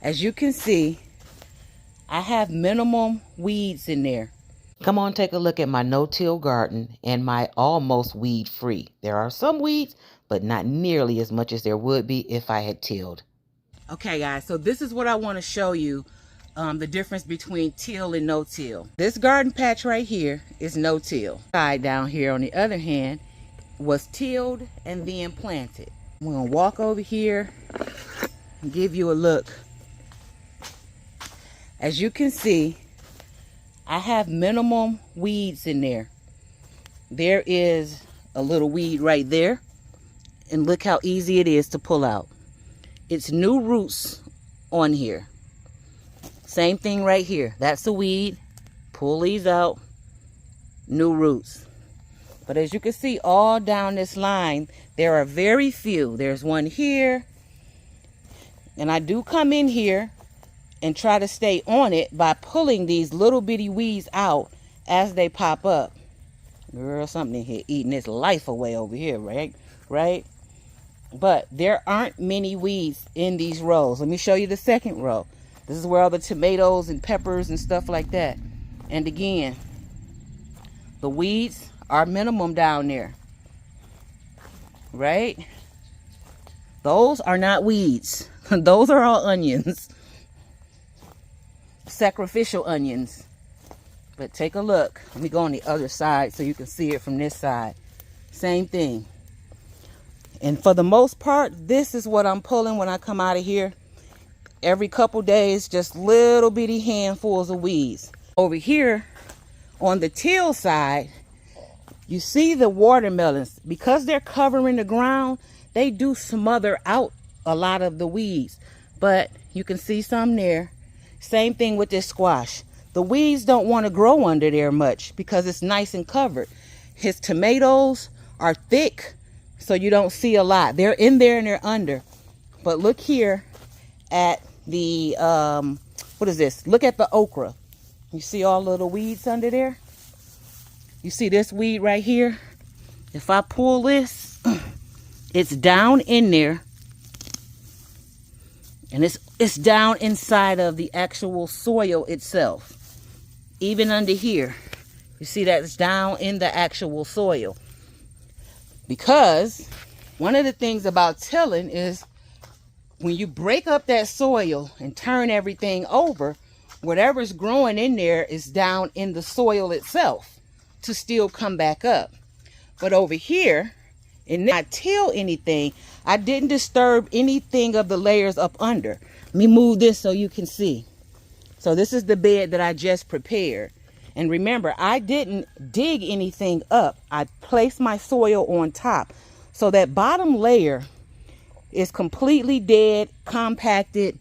As you can see, I have minimum weeds in there. Come on, take a look at my no-till garden and my almost weed-free. There are some weeds, but not nearly as much as there would be if I had tilled. Okay, guys, so this is what I want to show you, the difference between till and no-till. This garden patch right here is no-till. Side down here, on the other hand, was tilled and then planted. I'm going to walk over here and give you a look. As you can see, I have minimum weeds in there. There is a little weed right there, and look how easy it is to pull out. It's new roots on here. Same thing right here. That's a weed. Pull these out. New roots. But as you can see, all down this line, there are very few. There's one here. And I do come in here and try to stay on it by pulling these little bitty weeds out as they pop up. Girl, something in here eating its life away over here, right? But there aren't many weeds in these rows. Let me show you the second row. This is where all the tomatoes and peppers and stuff like that. And again, the weeds are minimum down there, right? Those are not weeds. Those are all onions. Sacrificial onions. But take a look. Let me go on the other side so you can see it from this side. Same thing. And for the most part, this is what I'm pulling when I come out of here. Every couple days, just little bitty handfuls of weeds. Over here on the till side, you see the watermelons. Because they're covering the ground, they do smother out a lot of the weeds. But you can see some there. Same thing with this squash. The weeds don't want to grow under there much because it's nice and covered. His tomatoes are thick, so you don't see a lot. They're in there and they're under. But look here at the, what is this? Look at the okra. You see all of the weeds under there? You see this weed right here? If I pull this, it's down in there. And it's down inside of the actual soil itself. Even under here. You see that it's down in the actual soil. Because one of the things about tilling is when you break up that soil and turn everything over, whatever's growing in there is down in the soil itself to still come back up. But over here, and not till anything, I didn't disturb anything of the layers up under. Let me move this so you can see. So this is the bed that I just prepared. And remember, I didn't dig anything up. I placed my soil on top. So that bottom layer is completely dead, compacted,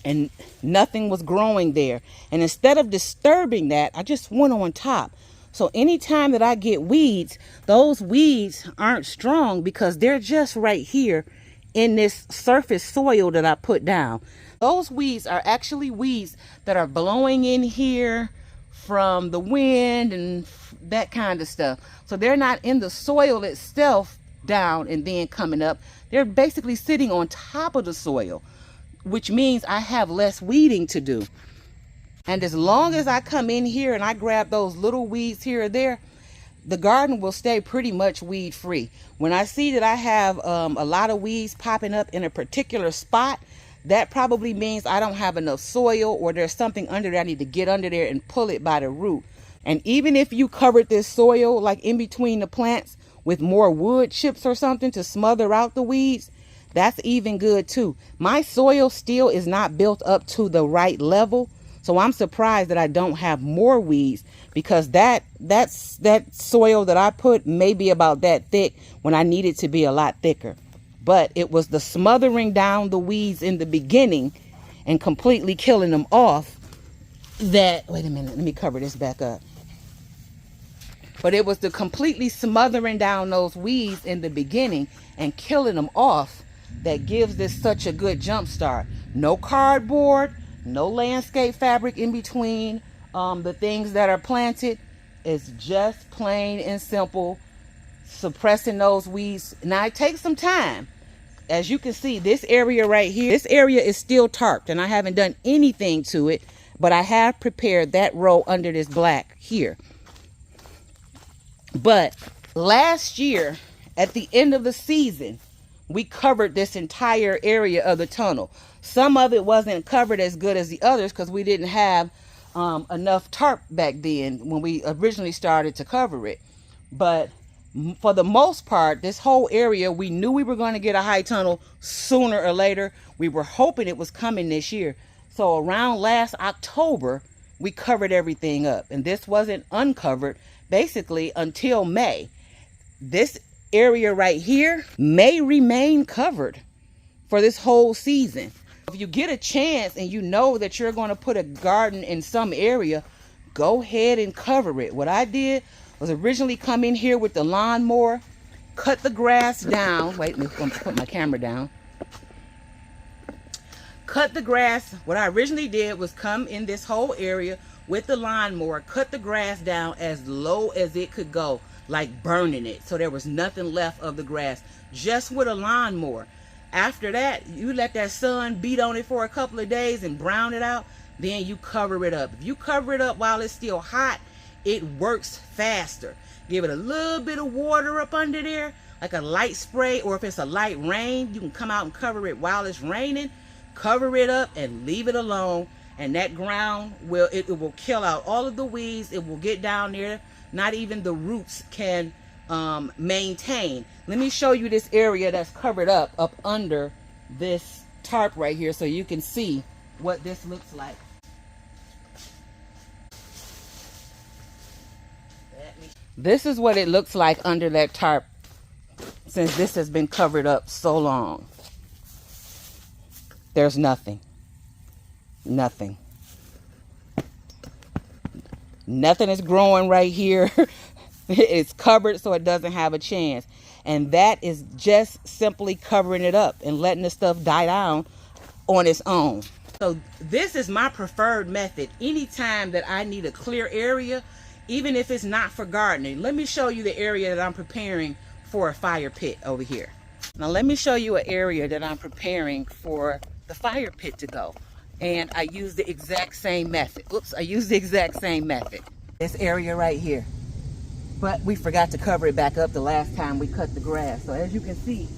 and nothing was growing there. And instead of disturbing that, I just went on top. So anytime that I get weeds, those weeds aren't strong because they're just right here in this surface soil that I put down. Those weeds are actually weeds that are blowing in here from the wind and that kind of stuff. So they're not in the soil itself down and then coming up. They're basically sitting on top of the soil, which means I have less weeding to do. And as long as I come in here and I grab those little weeds here or there, the garden will stay pretty much weed free. When I see that I have a lot of weeds popping up in a particular spot, that probably means I don't have enough soil or there's something under there. I need to get under there and pull it by the root. And even if you covered this soil like in between the plants with more wood chips or something to smother out the weeds, that's even good too. My soil still is not built up to the right level. So I'm surprised that I don't have more weeds because that soil that I put may be about that thick when I need it to be a lot thicker. But it was the smothering down the weeds in the beginning and completely killing them off that, wait a minute, let me cover this back up. But it was the completely smothering down those weeds in the beginning and killing them off that gives this such a good jump start. No cardboard, no landscape fabric in between the things that are planted. It's just plain and simple suppressing those weeds. Now it takes some time. as you can see, this area right here, this area is still tarped, and I haven't done anything to it, but I have prepared that row under this black here. But last year, at the end of the season, we covered this entire area of the tunnel. Some of it wasn't covered as good as the others because we didn't have enough tarp back then when we originally started to cover it. But for the most part, this whole area, we knew we were going to get a high tunnel sooner or later. We were hoping it was coming this year. So around last October, we covered everything up. And this wasn't uncovered basically until May. This area right here may remain covered for this whole season. If you get a chance and you know that you're going to put a garden in some area, go ahead and cover it. What I did was originally come in here with the lawnmower, cut the grass down. Wait, let me put my camera down. Cut the grass. What I originally did was come in this whole area with the lawnmower, cut the grass down as low as it could go, like burning it, so there was nothing left of the grass, just with a lawnmower. After that, you let that sun beat on it for a couple of days and brown it out, then you cover it up. If you cover it up while it's still hot, it works faster. Give it a little bit of water up under there, like a light spray, or if it's a light rain, you can come out and cover it while it's raining. Cover it up and leave it alone, and that ground will kill out all of the weeds. It will get down there. Not even the roots can maintain. Let me show you this area that's covered up under this tarp right here, so you can see what this looks like. This is what it looks like under that tarp since this has been covered up so long. There's nothing. Nothing. Nothing is growing right here. It's covered so it doesn't have a chance. And that is just simply covering it up and letting the stuff die down on its own. So this is my preferred method anytime that I need a clear area, even if it's not for gardening. Let me show you the area that I'm preparing for a fire pit over here. Now let me show you an area that I'm preparing for the fire pit to go. And I use the exact same method. Oops, I use the exact same method. This area right here. But we forgot to cover it back up the last time we cut the grass. So as you can see,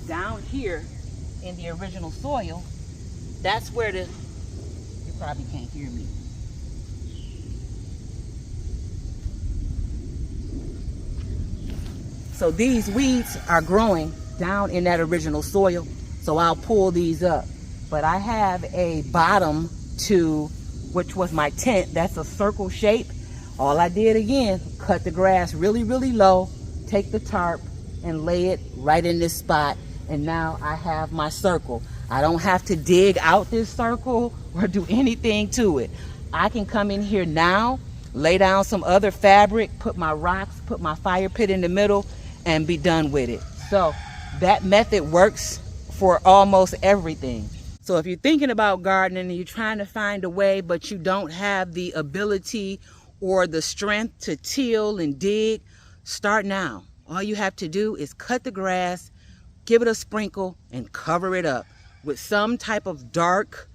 down here in the original soil, that's where you probably can't hear me. So these weeds are growing down in that original soil. So I'll pull these up. But I have a bottom to, which was my tent, that's a circle shape. All I did again, cut the grass really, really low, take the tarp and lay it right in this spot. And now I have my circle. I don't have to dig out this circle or do anything to it. I can come in here now, lay down some other fabric, put my rocks, put my fire pit in the middle, and be done with it. So that method works for almost everything. So if you're thinking about gardening and you're trying to find a way, but you don't have the ability or the strength to till and dig, start now. All you have to do is cut the grass, give it a sprinkle, and cover it up with some type of dark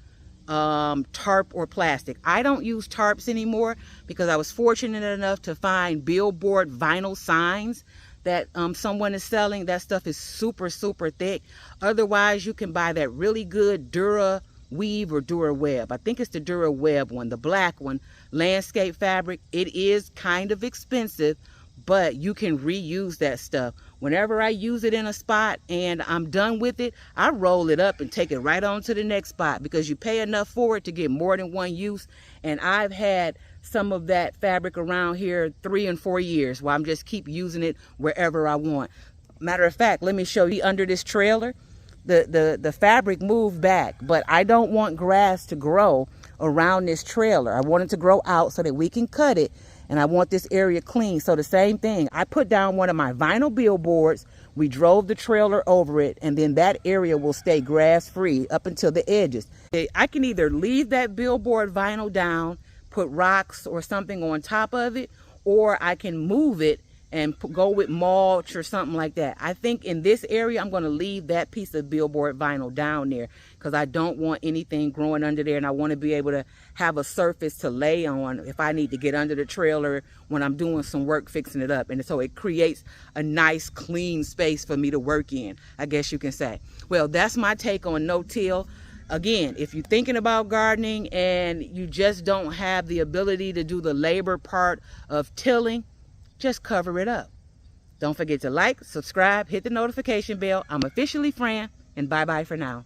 tarp or plastic. I don't use tarps anymore because I was fortunate enough to find billboard vinyl signs that someone is selling. That stuff is super, super thick. Otherwise, you can buy that really good Dura Weave or Dura Web. I think it's the Dura Web one, the black one, landscape fabric. It is kind of expensive, but you can reuse that stuff. Whenever I use it in a spot and I'm done with it, I roll it up and take it right on to the next spot because you pay enough for it to get more than one use. And I've had some of that fabric around here 3 and 4 years while I'm just keep using it wherever I want. Matter of fact, let me show you under this trailer. The fabric moved back, but I don't want grass to grow around this trailer. I want it to grow out so that we can cut it, and I want this area clean. So the same thing, I put down one of my vinyl billboards, we drove the trailer over it, and then that area will stay grass free up until the edges. I can either leave that billboard vinyl down, put rocks or something on top of it, or I can move it and go with mulch or something like that. I think in this area, I'm going to leave that piece of billboard vinyl down there because I don't want anything growing under there, and I want to be able to have a surface to lay on if I need to get under the trailer when I'm doing some work fixing it up. And so it creates a nice clean space for me to work in, I guess you can say. Well, that's my take on no-till. Again, if you're thinking about gardening and you just don't have the ability to do the labor part of tilling, just cover it up. Don't forget to like, subscribe, hit the notification bell. I'm officially Fran, and bye-bye for now.